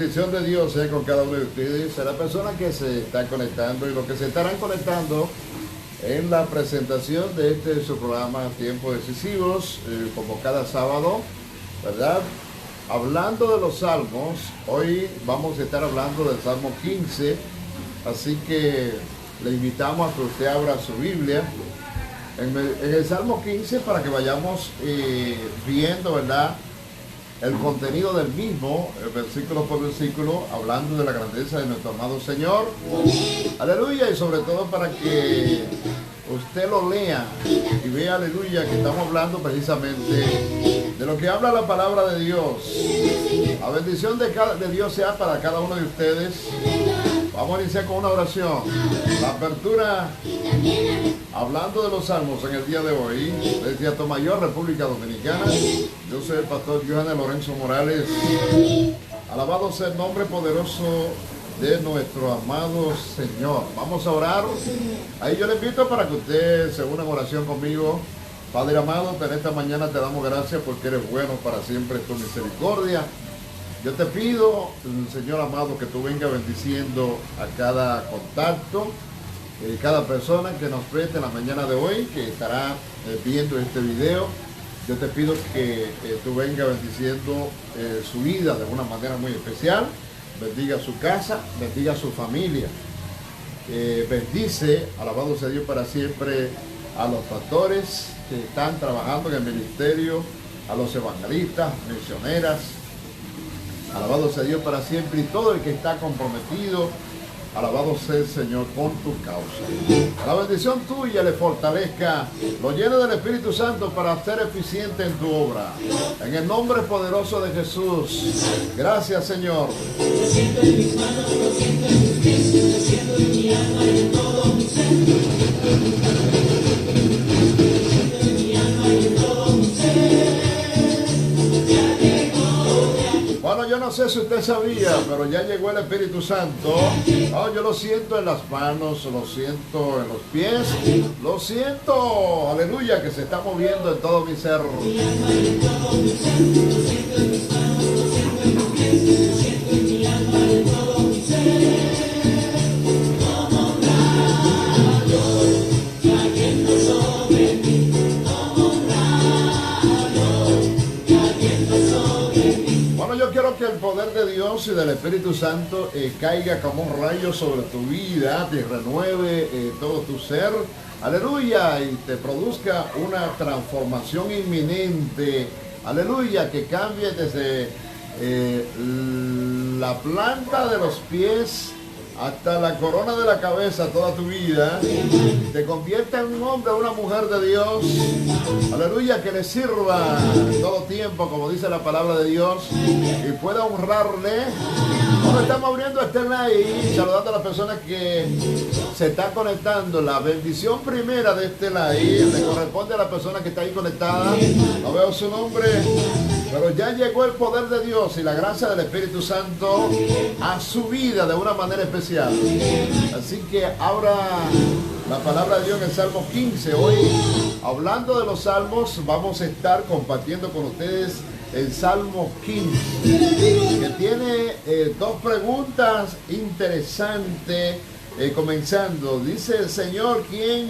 bendición de Dios sea con cada uno de ustedes, a la persona que se está conectando y los que se estarán conectando en la presentación de su programa Tiempos Decisivos, como cada sábado, ¿verdad? Hablando de los salmos, hoy vamos a estar hablando del Salmo 15, así que le invitamos a que usted abra su Biblia en el Salmo 15 para que vayamos viendo, ¿verdad?, el contenido del mismo, versículo por versículo, hablando de la grandeza de nuestro amado Señor. Aleluya, y sobre todo para que usted lo lea y vea, aleluya, que estamos hablando precisamente de lo que habla la palabra de Dios. La bendición de Dios sea para cada uno de ustedes. Vamos a iniciar con una oración. La apertura, hablando de los salmos en el día de hoy, desde Atomayor, República Dominicana. Yo soy el pastor Johannes Lorenzo Morales. Alabado sea el nombre poderoso de nuestro amado Señor. Vamos a orar. Ahí yo le invito para que usted se una en oración conmigo. Padre amado, en esta mañana te damos gracias porque eres bueno, para siempre es tu misericordia. Yo te pido, Señor amado, que tú vengas bendiciendo a cada contacto, cada persona que nos preste en la mañana de hoy, que estará viendo este video. Yo te pido que tú vengas bendiciendo su vida de una manera muy especial. Bendiga su casa, bendiga su familia. Bendice, alabado sea Dios para siempre, a los pastores que están trabajando en el ministerio, a los evangelistas, misioneras. Alabado sea Dios para siempre, y todo el que está comprometido, alabado sea el Señor con tu causa. La bendición tuya le fortalezca, lo llene del Espíritu Santo para ser eficiente en tu obra. En el nombre poderoso de Jesús. Gracias, Señor. Lo siento en mis manos, lo siento en mis pies, lo siento en mi alma y en todo mi ser. Bueno, yo no sé si usted sabía, pero ya llegó el Espíritu Santo. Oh, yo lo siento en las manos, lo siento en los pies, lo siento, aleluya, que se está moviendo en todo mi ser. Quiero que el poder de Dios y del Espíritu Santo caiga como un rayo sobre tu vida, te renueve todo tu ser, aleluya, y te produzca una transformación inminente, aleluya, que cambie desde la planta de los pies hasta la corona de la cabeza toda tu vida, te convierta en un hombre o una mujer de Dios, aleluya, que le sirva todo tiempo, como dice la palabra de Dios, y pueda honrarle. Ahora estamos abriendo este live, saludando a las personas que se están conectando. La bendición primera de este live le corresponde a la persona que está ahí conectada. No veo su nombre, pero ya llegó el poder de Dios y la gracia del Espíritu Santo a su vida de una manera especial. Así que abra la palabra de Dios en el Salmo 15. Hoy, hablando de los salmos, vamos a estar compartiendo con ustedes el Salmo 15, que tiene dos preguntas interesantes. Comenzando, dice el Señor, ¿quién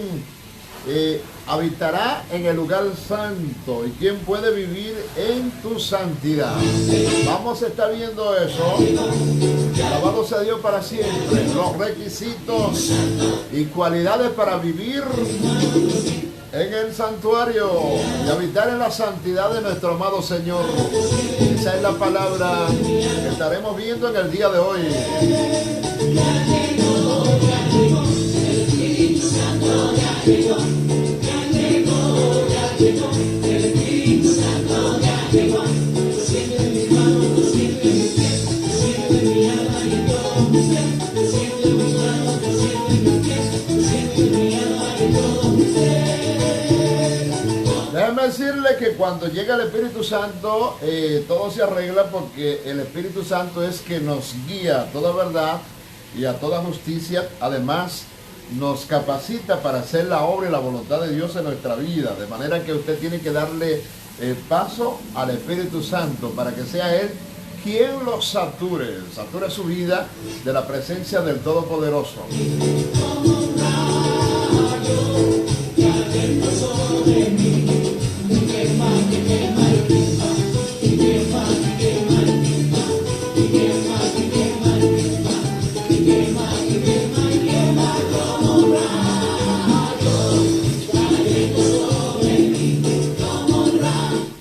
habitará en el lugar santo? ¿Y quién puede vivir en tu santidad? Vamos a estar viendo eso. Alabado sea Dios para siempre. Los requisitos y cualidades para vivir en el santuario y habitar en la santidad de nuestro amado Señor. Esa es la palabra que estaremos viendo en el día de hoy. Déjame decirle que cuando llega el Espíritu Santo, todo se arregla, porque el Espíritu Santo es que nos guía a toda verdad y a toda justicia. Además, nos capacita para hacer la obra y la voluntad de Dios en nuestra vida. De manera que usted tiene que darle paso al Espíritu Santo para que sea Él ¿quién los sature? Satura su vida de la presencia del Todopoderoso.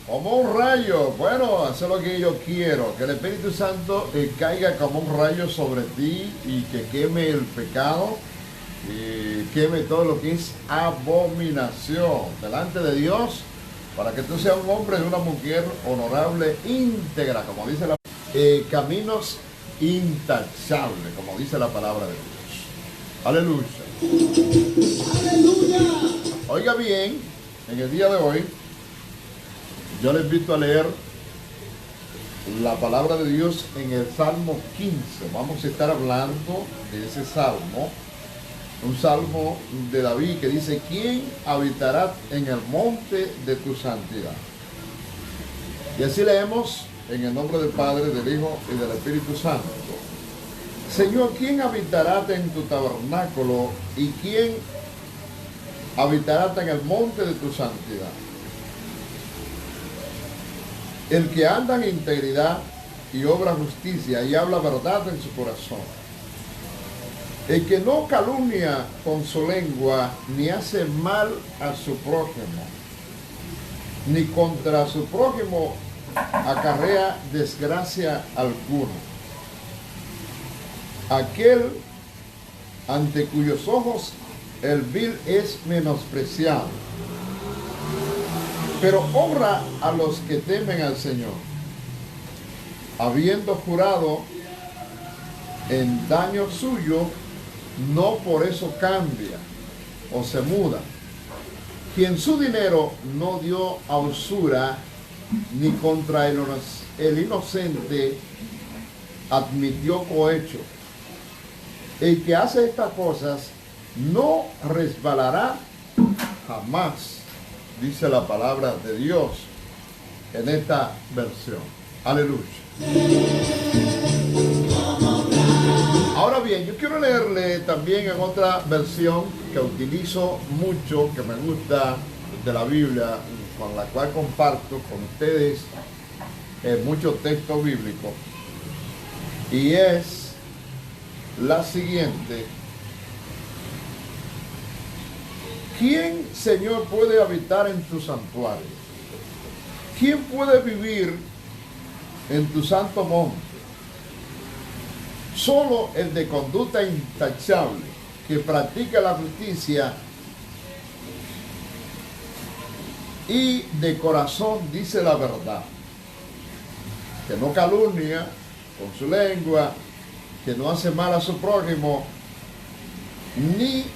Como un rayo, bueno, eso es lo que yo quiero, que el Espíritu Santo caiga como un rayo sobre ti y que queme el pecado, queme todo lo que es abominación delante de Dios, para que tú seas un hombre y una mujer honorable, íntegra, como dice la caminos intachables, como dice la palabra de Dios. Aleluya. Aleluya. Oiga bien, en el día de hoy, yo les invito a leer la palabra de Dios en el Salmo 15. Vamos a estar hablando de ese salmo, un salmo de David que dice: ¿quién habitará en el monte de tu santidad? Y así leemos en el nombre del Padre, del Hijo y del Espíritu Santo. Señor, ¿quién habitará en tu tabernáculo y quién habitará en el monte de tu santidad? El que anda en integridad y obra justicia y habla verdad en su corazón. El que no calumnia con su lengua, ni hace mal a su prójimo, ni contra su prójimo acarrea desgracia alguna. Aquel ante cuyos ojos el vil es menospreciado, pero honra a los que temen al Señor, habiendo jurado en daño suyo, no por eso cambia o se muda. Quien su dinero no dio a usura, ni contra el inocente admitió cohecho. El que hace estas cosas no resbalará jamás, dice la palabra de Dios en esta versión. Aleluya. Ahora bien, yo quiero leerle también en otra versión que utilizo mucho, que me gusta de la Biblia, con la cual comparto con ustedes muchos textos bíblicos, y es la siguiente: ¿quién, Señor, puede habitar en tu santuario? ¿Quién puede vivir en tu santo monte? Solo el de conducta intachable, que practica la justicia y de corazón dice la verdad, que no calumnia con su lengua, que no hace mal a su prójimo, ni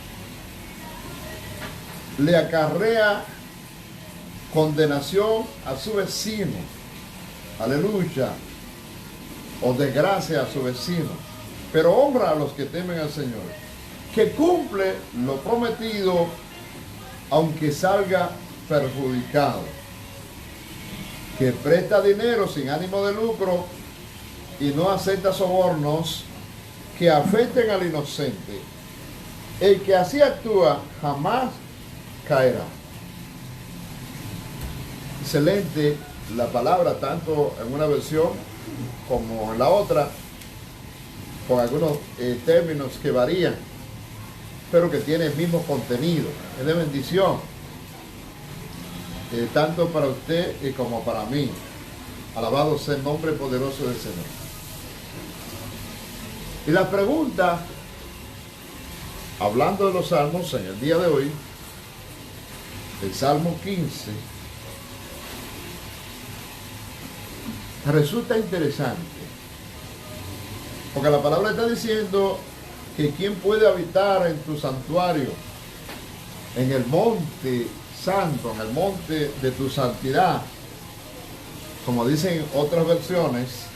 le acarrea condenación a su vecino, aleluya, o desgracia a su vecino, pero honra a los que temen al Señor, que cumple lo prometido aunque salga perjudicado, que presta dinero sin ánimo de lucro y no acepta sobornos que afecten al inocente. El que así actúa jamás caerá. Excelente la palabra, tanto en una versión como en la otra, con algunos términos que varían, pero que tiene el mismo contenido. Es de bendición, tanto para usted como para mí. Alabado sea el nombre poderoso del Señor. Y la pregunta, hablando de los salmos en el día de hoy, el Salmo 15, resulta interesante, porque la palabra está diciendo que quién puede habitar en tu santuario, en el monte santo, en el monte de tu santidad, como dicen otras versiones,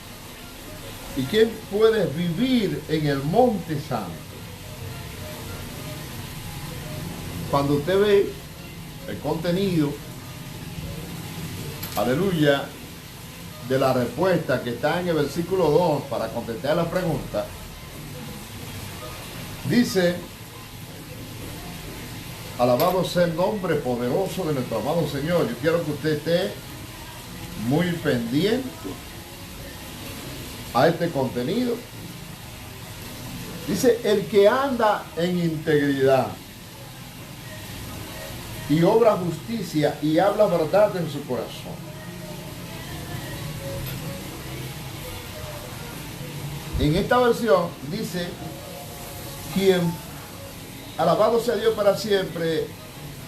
y quién puede vivir en el monte santo. Cuando usted ve el contenido, aleluya, de la respuesta que está en el versículo 2 para contestar la pregunta, dice: alabado sea el nombre poderoso de nuestro amado Señor. Yo quiero que usted esté muy pendiente a este contenido. Dice: el que anda en integridad y obra justicia y habla verdad en su corazón. En esta versión dice: quien, alabado sea Dios para siempre,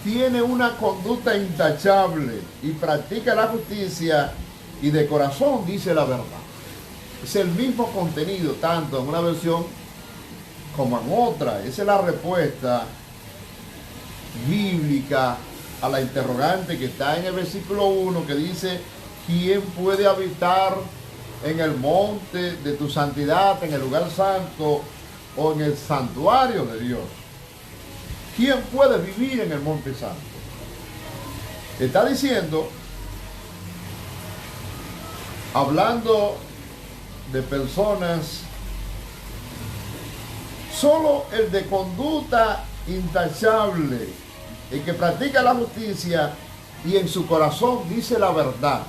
tiene una conducta intachable y practica la justicia y de corazón dice la verdad. Es el mismo contenido, tanto en una versión como en otra. Esa es la respuesta bíblica a la interrogante que está en el versículo 1, que dice: ¿quién puede habitar en el monte de tu santidad, en el lugar santo o en el santuario de Dios? ¿Quién puede vivir en el monte santo? Está diciendo, hablando de personas, solo el de conducta intachable, el que practica la justicia y en su corazón dice la verdad.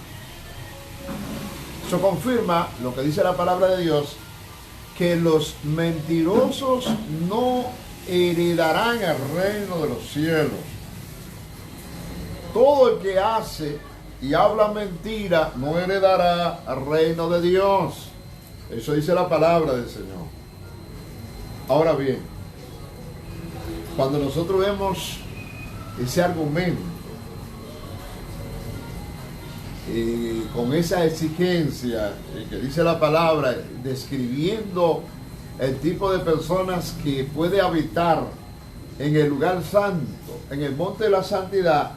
Eso confirma lo que dice la palabra de Dios, que los mentirosos no heredarán el reino de los cielos. Todo el que hace y habla mentira no heredará el reino de Dios. Eso dice la palabra del Señor. Ahora bien, cuando nosotros vemos ese argumento con esa exigencia que dice la palabra, describiendo el tipo de personas que puede habitar en el lugar santo, en el monte de la santidad,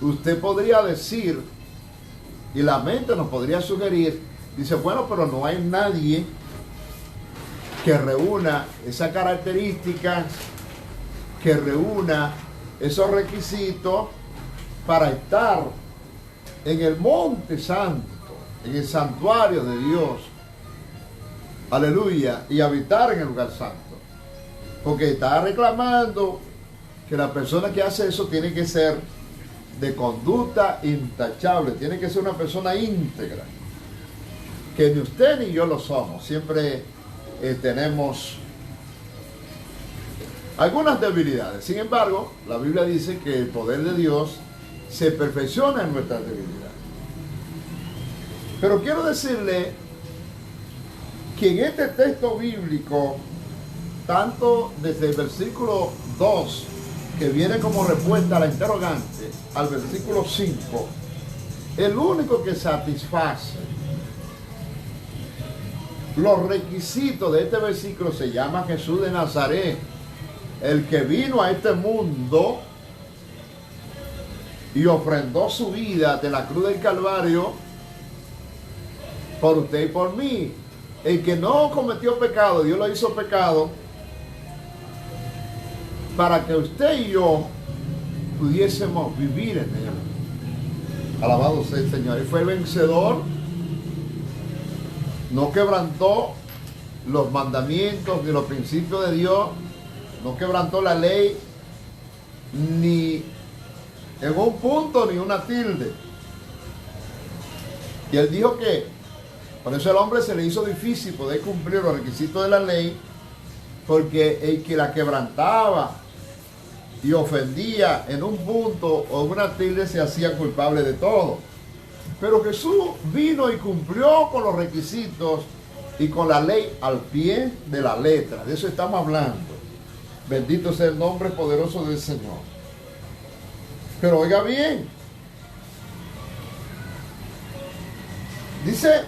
usted podría decir, y la mente nos podría sugerir, dice: bueno, pero no hay nadie que reúna esas características, que reúna esos requisitos para estar en el monte santo, en el santuario de Dios, aleluya, y habitar en el lugar santo. Porque está reclamando que la persona que hace eso tiene que ser de conducta intachable, tiene que ser una persona íntegra, que ni usted ni yo lo somos. Siempre tenemos algunas debilidades. Sin embargo, la Biblia dice que el poder de Dios se perfecciona en nuestras debilidades. Pero quiero decirle que en este texto bíblico, tanto desde el versículo 2, que viene como respuesta a la interrogante, al versículo 5, el único que satisface los requisitos de este versículo se llama Jesús de Nazaret, el que vino a este mundo y ofrendó su vida de la cruz del Calvario por usted y por mí. El que no cometió pecado, Dios lo hizo pecado para que usted y yo pudiésemos vivir en él. Alabado sea el Señor. Él fue el vencedor, no quebrantó los mandamientos ni los principios de Dios, no quebrantó la ley ni en un punto ni una tilde. Y él dijo que por eso al hombre se le hizo difícil poder cumplir los requisitos de la ley, porque el que la quebrantaba y ofendía en un punto o en una tilde se hacía culpable de todo. Pero Jesús vino y cumplió con los requisitos y con la ley al pie de la letra. De eso estamos hablando. Bendito sea el nombre poderoso del Señor. Pero oiga bien, dice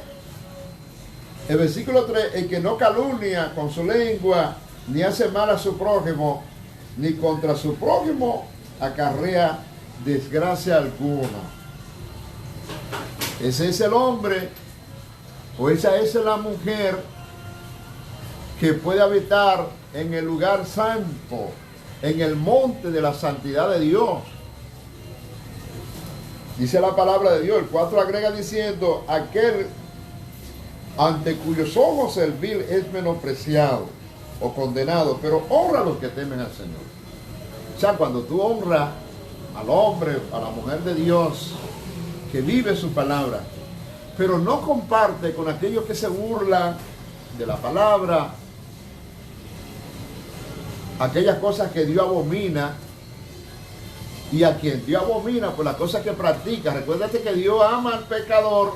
el versículo 3, el que no calumnia con su lengua, ni hace mal a su prójimo, ni contra su prójimo acarrea desgracia alguna. Ese es el hombre, o esa es la mujer que puede habitar en el lugar santo, en el monte de la santidad de Dios. Dice la palabra de Dios, el 4 agrega diciendo, aquel ante cuyos ojos el vil es menospreciado o condenado, pero honra a los que temen al Señor. O sea, cuando tú honras al hombre, a la mujer de Dios, que vive su palabra, pero no comparte con aquellos que se burlan de la palabra, aquellas cosas que Dios abomina, y a quien Dios abomina por las cosas que practica. Recuérdate que Dios ama al pecador,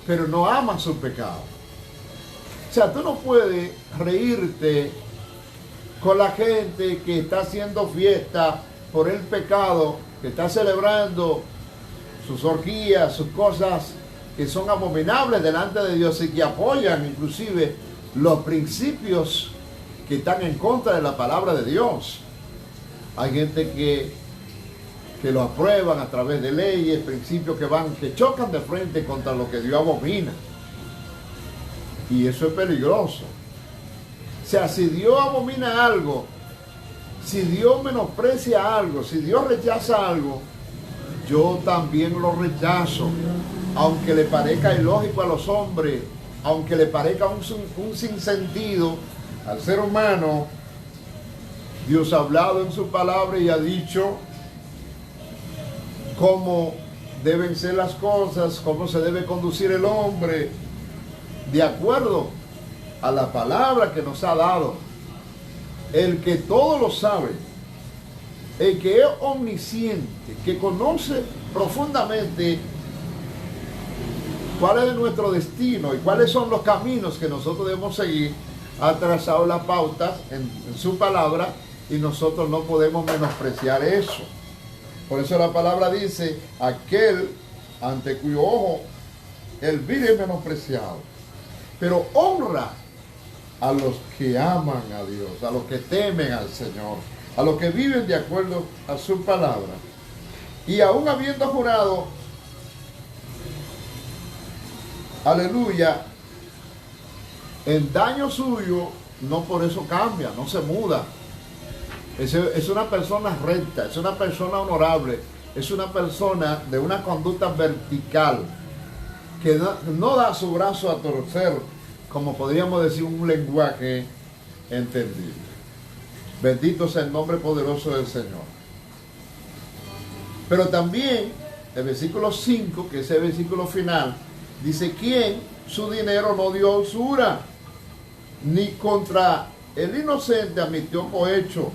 pero no ama su pecado. O sea, tú no puedes reírte con la gente que está haciendo fiesta por el pecado, que está celebrando sus orgías, sus cosas que son abominables delante de Dios y que apoyan inclusive los principios que están en contra de la palabra de Dios. Hay gente que lo aprueban a través de leyes, principios que chocan de frente contra lo que Dios abomina. Y eso es peligroso. O sea, si Dios abomina algo, si Dios menosprecia algo, si Dios rechaza algo, yo también lo rechazo. Aunque le parezca ilógico a los hombres, aunque le parezca un sinsentido al ser humano, Dios ha hablado en su palabra y ha dicho cómo deben ser las cosas, cómo se debe conducir el hombre, de acuerdo a la palabra que nos ha dado. El que todo lo sabe, el que es omnisciente, que conoce profundamente cuál es nuestro destino y cuáles son los caminos que nosotros debemos seguir, ha trazado las pautas en su palabra y nosotros no podemos menospreciar eso. Por eso la palabra dice, aquel ante cuyo ojo el vil es menospreciado, pero honra a los que aman a Dios, a los que temen al Señor, a los que viven de acuerdo a su palabra. Y aún habiendo jurado, aleluya, en daño suyo, no por eso cambia, no se muda. Es una persona recta, es una persona honorable, es una persona de una conducta vertical, que no da su brazo a torcer, como podríamos decir un lenguaje entendible. Bendito sea el nombre poderoso del Señor. Pero también el versículo 5, que es el versículo final, dice, ¿quién su dinero no dio a usura, ni contra el inocente admitió cohecho?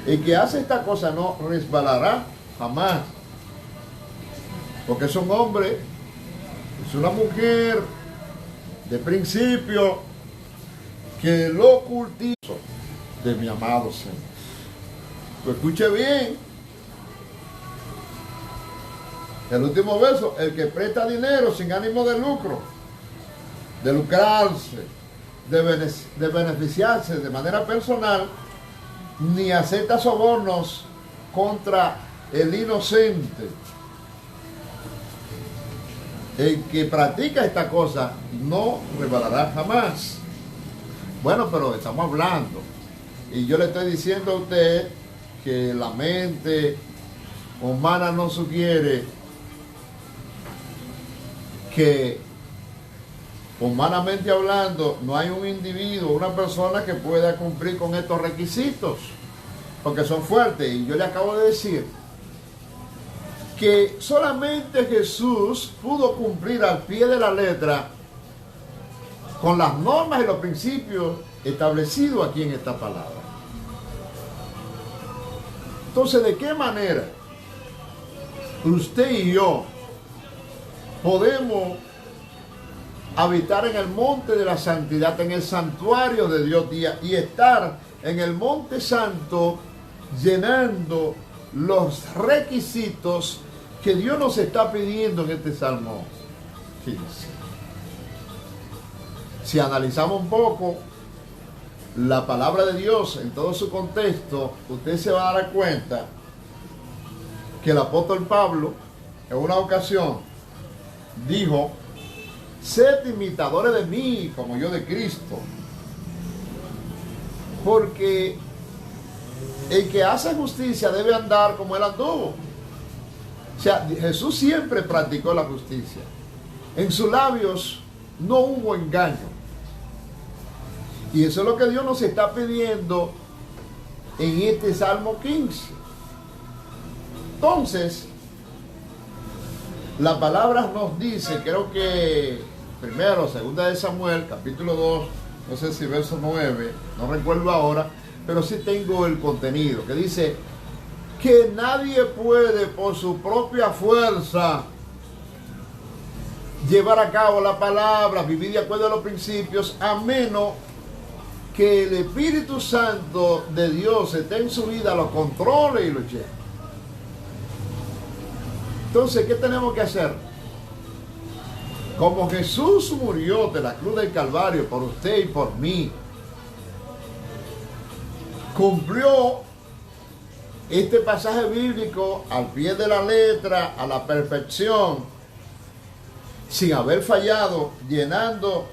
El que hace esta cosa no resbalará jamás, porque es un hombre, es una mujer de principio que lo cultiva de mi amado Señor. Pues escuche bien el último verso: el que presta dinero sin ánimo de lucro, de lucrarse, de beneficiarse de manera personal, ni acepta sobornos contra el inocente. El que practica esta cosa no resbalará jamás. Bueno, pero estamos hablando, y yo le estoy diciendo a usted que la mente humana no sugiere que, humanamente hablando, no hay un individuo, una persona que pueda cumplir con estos requisitos, porque son fuertes. Y yo le acabo de decir que solamente Jesús pudo cumplir al pie de la letra con las normas y los principios establecidos aquí en esta palabra. Entonces, ¿de qué manera usted y yo podemos habitar en el monte de la santidad, en el santuario de Dios, y estar en el monte santo llenando los requisitos que Dios nos está pidiendo en este Salmo 15? Si analizamos un poco la palabra de Dios en todo su contexto, usted se va a dar cuenta que el apóstol Pablo en una ocasión dijo: sed imitadores de mí como yo de Cristo. Porque el que hace justicia debe andar como él anduvo. O sea, Jesús siempre practicó la justicia. En sus labios no hubo engaño. Y eso es lo que Dios nos está pidiendo en este Salmo 15. Entonces, la palabra nos dice, creo que primero, segunda de Samuel, capítulo 2, no sé si verso 9, no recuerdo ahora, pero sí tengo el contenido, que dice que nadie puede por su propia fuerza llevar a cabo la palabra, vivir de acuerdo a los principios, a menos que el Espíritu Santo de Dios esté en su vida, lo controle y lo lleve. Entonces, ¿qué tenemos que hacer? Como Jesús murió de la cruz del Calvario por usted y por mí, cumplió este pasaje bíblico al pie de la letra, a la perfección, sin haber fallado, llenando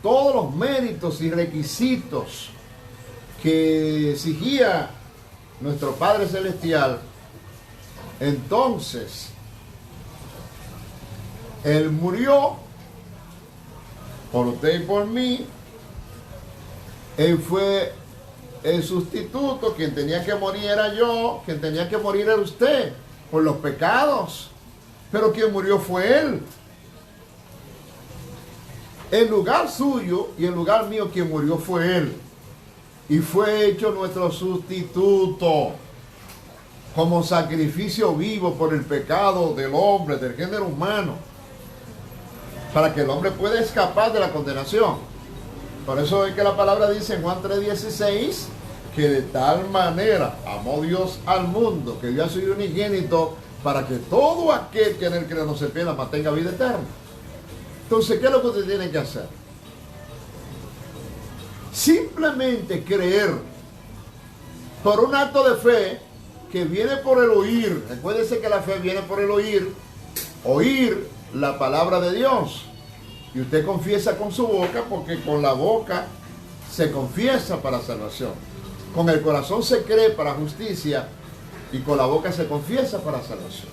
todos los méritos y requisitos que exigía nuestro Padre Celestial. Entonces, Él murió por usted y por mí. Él fue el sustituto. Quien tenía que morir era yo, quien tenía que morir era usted por los pecados, pero quien murió fue Él. En lugar suyo y en lugar mío, quien murió fue Él. Y fue hecho nuestro sustituto como sacrificio vivo por el pecado del hombre, del género humano, para que el hombre pueda escapar de la condenación. Por eso es que la palabra dice en Juan 3:16 que de tal manera amó Dios al mundo que dio a su Hijo unigénito para que todo aquel que en él cree no se pierda, mas tenga vida eterna. Entonces, ¿qué es lo que usted tiene que hacer? Simplemente creer por un acto de fe que viene por el oír. Recuérdese que la fe viene por el oír la palabra de Dios. Y usted confiesa con su boca, porque con la boca se confiesa para salvación. Con el corazón se cree para justicia y con la boca se confiesa para salvación.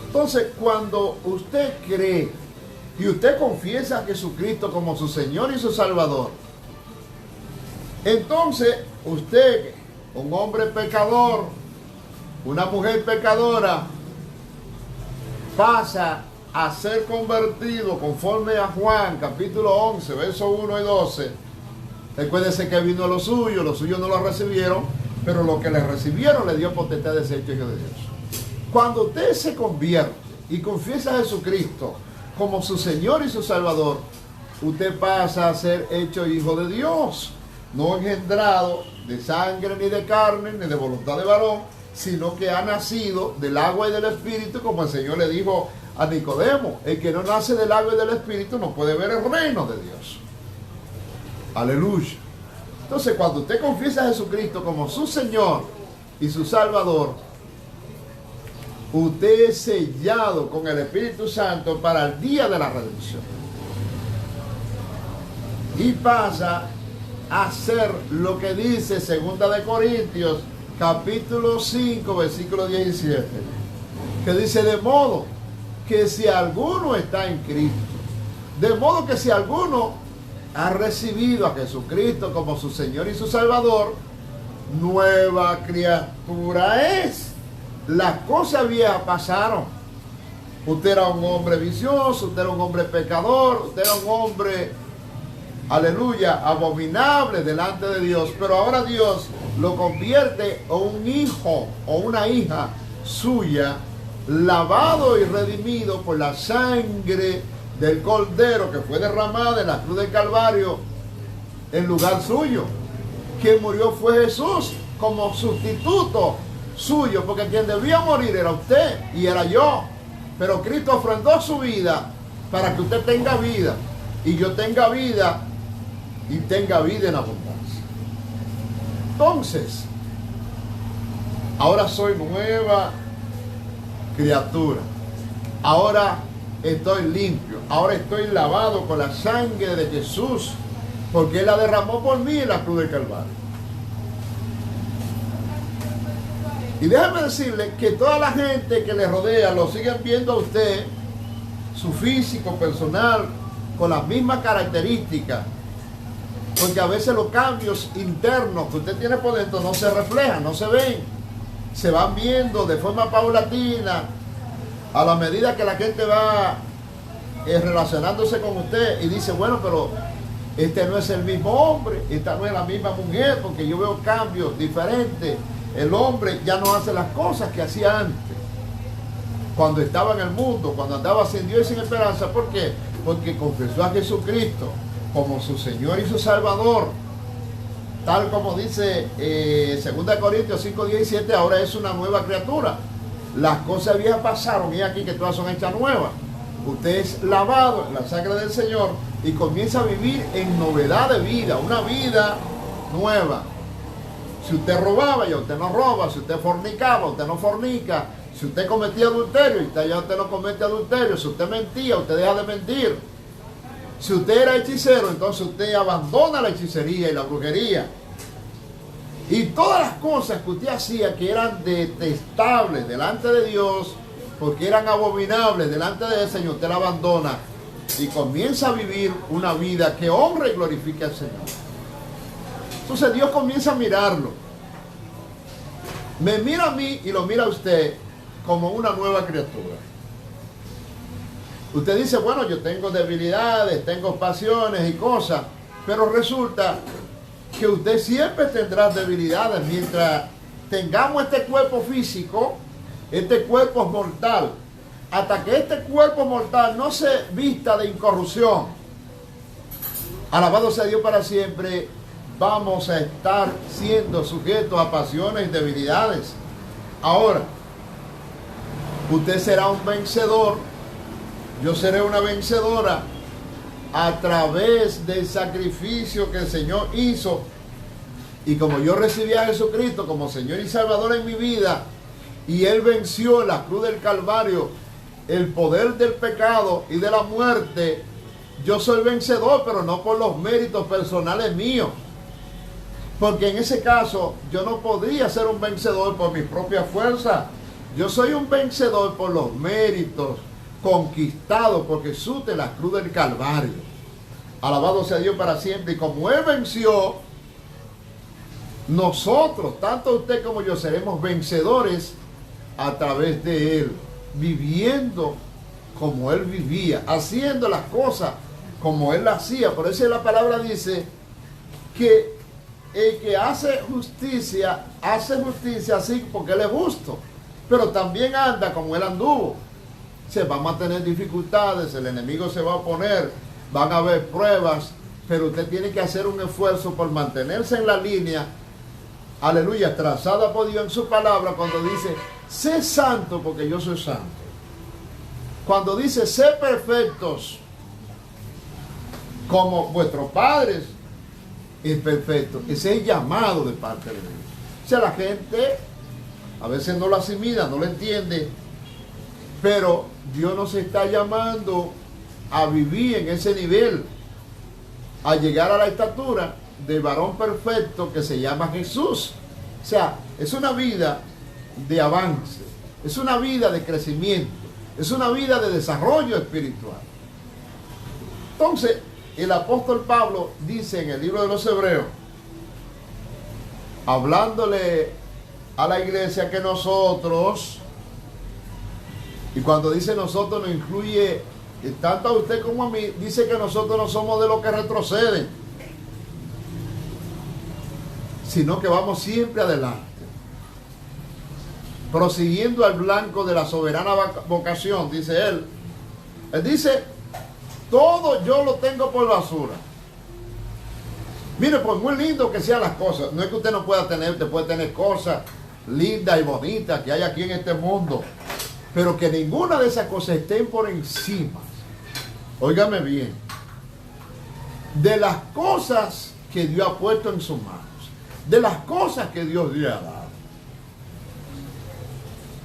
Entonces, cuando usted cree y usted confiesa a Jesucristo como su Señor y su Salvador, entonces usted, un hombre pecador, una mujer pecadora, pasa a ser convertido conforme a Juan capítulo 11, versos 1 y 12. Recuérdese que vino a los suyos no lo recibieron, pero los que le recibieron le dio potestad de ser hijo de Dios. Cuando usted se convierte y confiesa a Jesucristo como su Señor y su Salvador, usted pasa a ser hecho hijo de Dios, no engendrado de sangre ni de carne ni de voluntad de varón, sino que ha nacido del agua y del Espíritu, como el Señor le dijo a Nicodemo: el que no nace del agua y del Espíritu no puede ver el reino de Dios. Aleluya. Entonces, cuando usted confiesa a Jesucristo como su Señor y su Salvador, usted es sellado con el Espíritu Santo para el día de la redención. Y pasa a hacer lo que dice 2 de Corintios, capítulo 5, versículo 17. Que dice: de modo que si alguno está en Cristo, de modo que si alguno ha recibido a Jesucristo como su Señor y su Salvador, nueva criatura es. Las cosas viejas pasaron. Usted era un hombre vicioso, usted era un hombre pecador, usted era un hombre, aleluya, abominable delante de Dios, pero ahora Dios lo convierte en un hijo o una hija suya, lavado y redimido por la sangre del Cordero que fue derramada en la cruz del Calvario en lugar suyo. Quien murió fue Jesús como sustituto suyo, porque quien debía morir era usted y era yo, pero Cristo ofrendó su vida para que usted tenga vida y yo tenga vida y tenga vida en abundancia. Entonces, ahora soy nueva criatura, ahora estoy limpio, ahora estoy lavado con la sangre de Jesús, porque Él la derramó por mí en la cruz del Calvario. Y déjame decirle que toda la gente que le rodea lo siguen viendo a usted, su físico personal, con las mismas características. Porque a veces los cambios internos que usted tiene por dentro no se reflejan, no se ven. Se van viendo de forma paulatina a la medida que la gente va relacionándose con usted y dice, bueno, pero este no es el mismo hombre, esta no es la misma mujer, porque yo veo cambios diferentes. El hombre ya no hace las cosas que hacía antes, cuando estaba en el mundo, cuando andaba sin Dios y sin esperanza. ¿Por qué? Porque confesó a Jesucristo como su Señor y su Salvador, tal como dice 2 Corintios 5:17, ahora es una nueva criatura. Las cosas viejas pasaron y aquí que todas son hechas nuevas. Usted es lavado en la sangre del Señor y comienza a vivir en novedad de vida, una vida nueva. Si usted robaba, ya usted no roba. Si usted fornicaba, usted no fornica. Si usted cometía adulterio, ya usted no comete adulterio. Si usted mentía, usted deja de mentir. Si usted era hechicero, entonces usted abandona la hechicería y la brujería. Y todas las cosas que usted hacía que eran detestables delante de Dios, porque eran abominables delante del Señor, usted la abandona y comienza a vivir una vida que honra y glorifica al Señor. Entonces Dios comienza a mirarlo. Me mira a mí y lo mira a usted como una nueva criatura. Usted dice, bueno, yo tengo debilidades, tengo pasiones y cosas, pero resulta que usted siempre tendrá debilidades mientras tengamos este cuerpo físico. Este cuerpo es mortal. Hasta que este cuerpo mortal no se vista de incorrupción, alabado sea Dios para siempre, vamos a estar siendo sujetos a pasiones y debilidades. Ahora, usted será un vencedor, yo seré una vencedora a través del sacrificio que el Señor hizo. Y como yo recibí a Jesucristo como Señor y Salvador en mi vida, y Él venció en la cruz del Calvario el poder del pecado y de la muerte, yo soy vencedor, pero no por los méritos personales míos. Porque en ese caso yo no podría ser un vencedor por mi propia fuerza. Yo soy un vencedor por los méritos conquistados por Jesús de la cruz del Calvario. Alabado sea Dios para siempre. Y como Él venció, nosotros, tanto usted como yo, seremos vencedores a través de Él, viviendo como Él vivía, haciendo las cosas como Él las hacía. Por eso la palabra dice que el que hace justicia así porque Él es justo, pero también anda como Él anduvo. Vamos a tener dificultades, el enemigo se va a oponer, van a haber pruebas, pero usted tiene que hacer un esfuerzo por mantenerse en la línea, aleluya, trazada por Dios en su palabra, cuando dice, sé santo porque yo soy santo. Cuando dice, sé perfectos como vuestros padres es perfecto. Ese es el llamado de parte de Dios. O sea, la gente a veces no lo asimila, no lo entiende, pero Dios nos está llamando a vivir en ese nivel, a llegar a la estatura del varón perfecto que se llama Jesús. O sea, es una vida de avance, es una vida de crecimiento, es una vida de desarrollo espiritual. Entonces, el apóstol Pablo dice en el libro de los Hebreos, hablándole a la iglesia, que nosotros, y cuando dice nosotros no incluye tanto a usted como a mí, dice que nosotros no somos de los que retroceden, sino que vamos siempre adelante, prosiguiendo al blanco de la soberana vocación, dice él. Él dice, todo yo lo tengo por basura. Mire, pues muy lindo que sean las cosas, no es que usted no pueda tener, usted puede tener cosas lindas y bonitas que hay aquí en este mundo, pero que ninguna de esas cosas estén por encima, óigame bien, de las cosas que Dios ha puesto en sus manos, de las cosas que Dios le ha dado.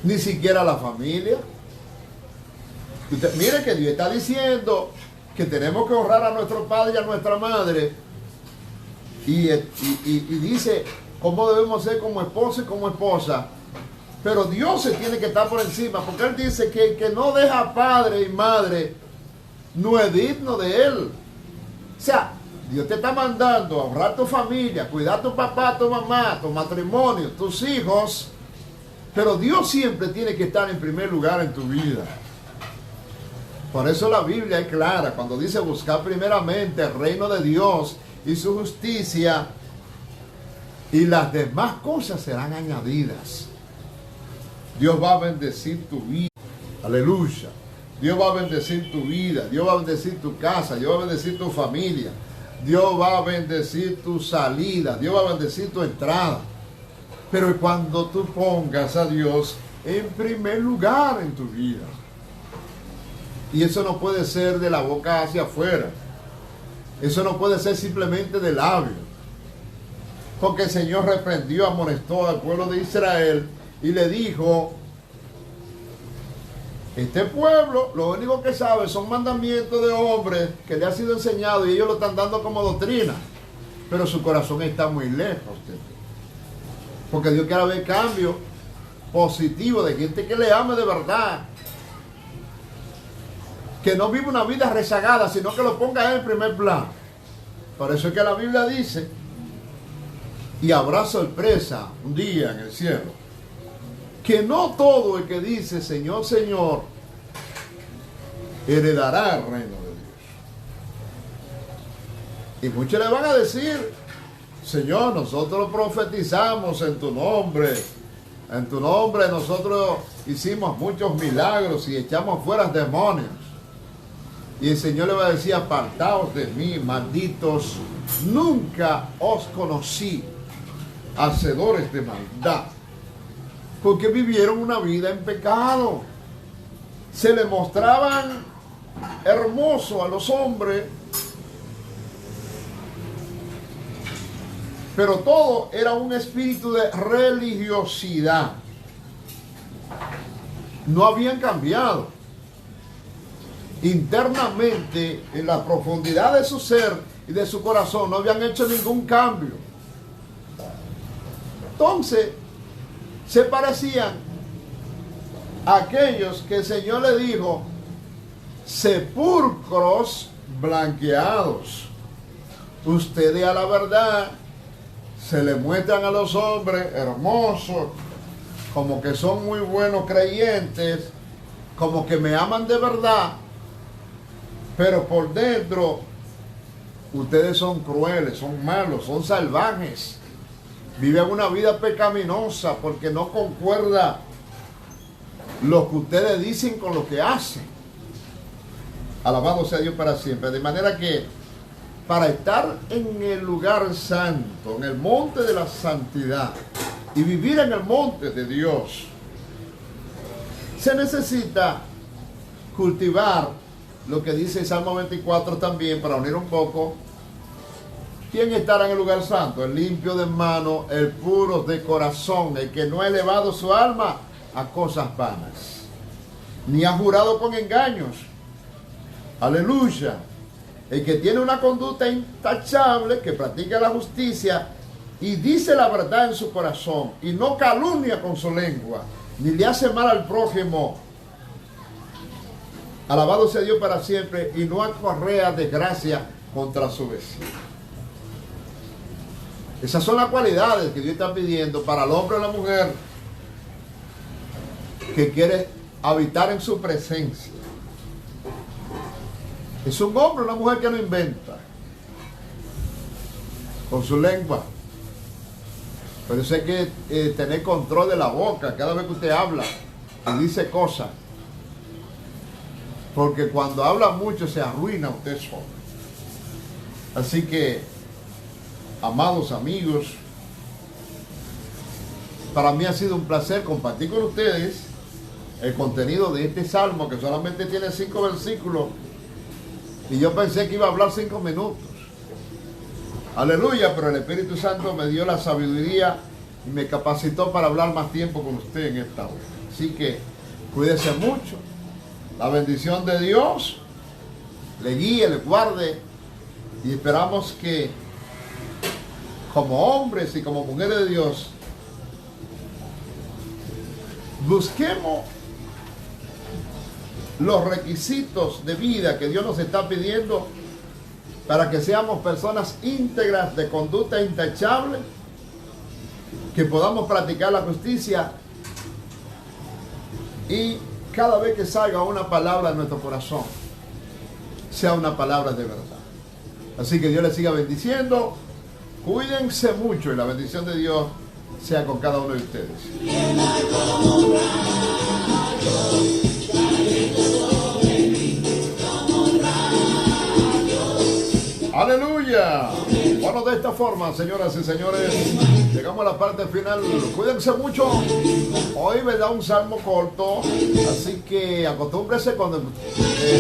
Ni siquiera la familia. Usted, mire que Dios está diciendo que tenemos que honrar a nuestro padre y a nuestra madre, y dice cómo debemos ser como esposo y como esposa, Pero Dios se tiene que estar por encima, porque Él dice que el que no deja padre y madre no es digno de Él. O sea, Dios te está mandando a honrar tu familia, cuidar a tu papá, tu mamá, tu matrimonio, tus hijos. Pero Dios siempre tiene que estar en primer lugar en tu vida. Por eso la Biblia es clara cuando dice buscar primeramente el reino de Dios y su justicia, y las demás cosas serán añadidas. Dios va a bendecir tu vida. Aleluya. Dios va a bendecir tu vida. Dios va a bendecir tu casa. Dios va a bendecir tu familia. Dios va a bendecir tu salida. Dios va a bendecir tu entrada. Pero cuando tú pongas a Dios en primer lugar en tu vida. Y eso no puede ser de la boca hacia afuera. Eso no puede ser simplemente de labios. Porque el Señor reprendió, amonestó al pueblo de Israel y le dijo: este pueblo lo único que sabe son mandamientos de hombres que le ha sido enseñado y ellos lo están dando como doctrina. Pero su corazón está muy lejos. Porque Dios quiere ver cambio positivo de gente que le ame de verdad. Que no vive una vida rezagada, sino que lo ponga él en primer plano. Por eso es que la Biblia dice, y habrá sorpresa un día en el cielo, que no todo el que dice Señor, Señor, heredará el reino de Dios. Y muchos le van a decir: Señor, nosotros profetizamos en tu nombre nosotros hicimos muchos milagros y echamos fuera demonios. Y el Señor le va a decir: apartaos de mí, malditos, nunca os conocí, hacedores de maldad. Porque vivieron una vida en pecado. Se le mostraban hermosos a los hombres, pero todo era un espíritu de religiosidad. No habían cambiado. Internamente, en la profundidad de su ser y de su corazón, no habían hecho ningún cambio. Entonces, se parecían a aquellos que el Señor le dijo: sepulcros blanqueados. Ustedes a la verdad se le muestran a los hombres hermosos, como que son muy buenos creyentes, como que me aman de verdad, pero por dentro ustedes son crueles, son malos, son salvajes. Viven una vida pecaminosa porque no concuerda lo que ustedes dicen con lo que hacen. Alabado sea Dios para siempre. De manera que para estar en el lugar santo, en el monte de la santidad y vivir en el monte de Dios, se necesita cultivar lo que dice el Salmo 24 también, para unir un poco. ¿Quién estará en el lugar santo? El limpio de mano, el puro de corazón, el que no ha elevado su alma a cosas vanas, ni ha jurado con engaños. Aleluya. El que tiene una conducta intachable, que practica la justicia y dice la verdad en su corazón y no calumnia con su lengua, ni le hace mal al prójimo. Alabado sea Dios para siempre, y no acarrea desgracia contra su vecino. Esas son las cualidades que Dios está pidiendo para el hombre o la mujer que quiere habitar en su presencia. Es un hombre o una mujer que no inventa con su lengua. Pero eso hay que tener control de la boca cada vez que usted habla y dice cosas. Porque cuando habla mucho se arruina usted solo. Así que, amados amigos, para mí ha sido un placer compartir con ustedes el contenido de este salmo, que solamente tiene 5 versículos, y yo pensé que iba a hablar 5 minutos. Aleluya, pero el Espíritu Santo me dio la sabiduría y me capacitó para hablar más tiempo con usted en esta hora. Así que cuídese mucho. La bendición de Dios le guíe, le guarde, y esperamos que como hombres y como mujeres de Dios busquemos los requisitos de vida que Dios nos está pidiendo para que seamos personas íntegras, de conducta intachable, que podamos practicar la justicia y cada vez que salga una palabra de nuestro corazón, sea una palabra de verdad. Así que Dios les siga bendiciendo. Cuídense mucho y la bendición de Dios sea con cada uno de ustedes. Aleluya. Bueno, de esta forma, señoras y señores, llegamos a la parte final. Cuídense mucho. Hoy me da un salmo corto, así que acostúmbrese cuando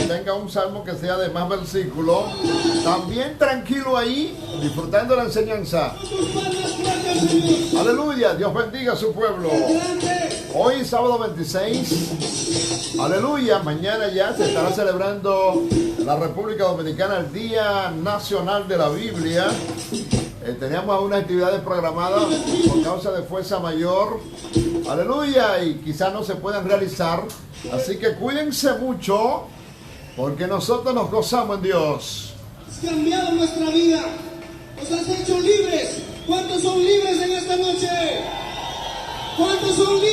tenga un salmo que sea de más versículos. También tranquilo ahí, disfrutando la enseñanza. Aleluya. Dios bendiga a su pueblo. Hoy, sábado 26. Aleluya. Mañana ya se estará celebrando en la República Dominicana el Día Nacional de la Biblia. Teníamos algunas actividades programadas por causa de fuerza mayor. Aleluya. Y quizás no se puedan realizar. Así que cuídense mucho, porque nosotros nos gozamos en Dios. Has cambiado nuestra vida. Nos has hecho libres. ¿Cuántos son libres en esta noche? ¿Cuántos son libres?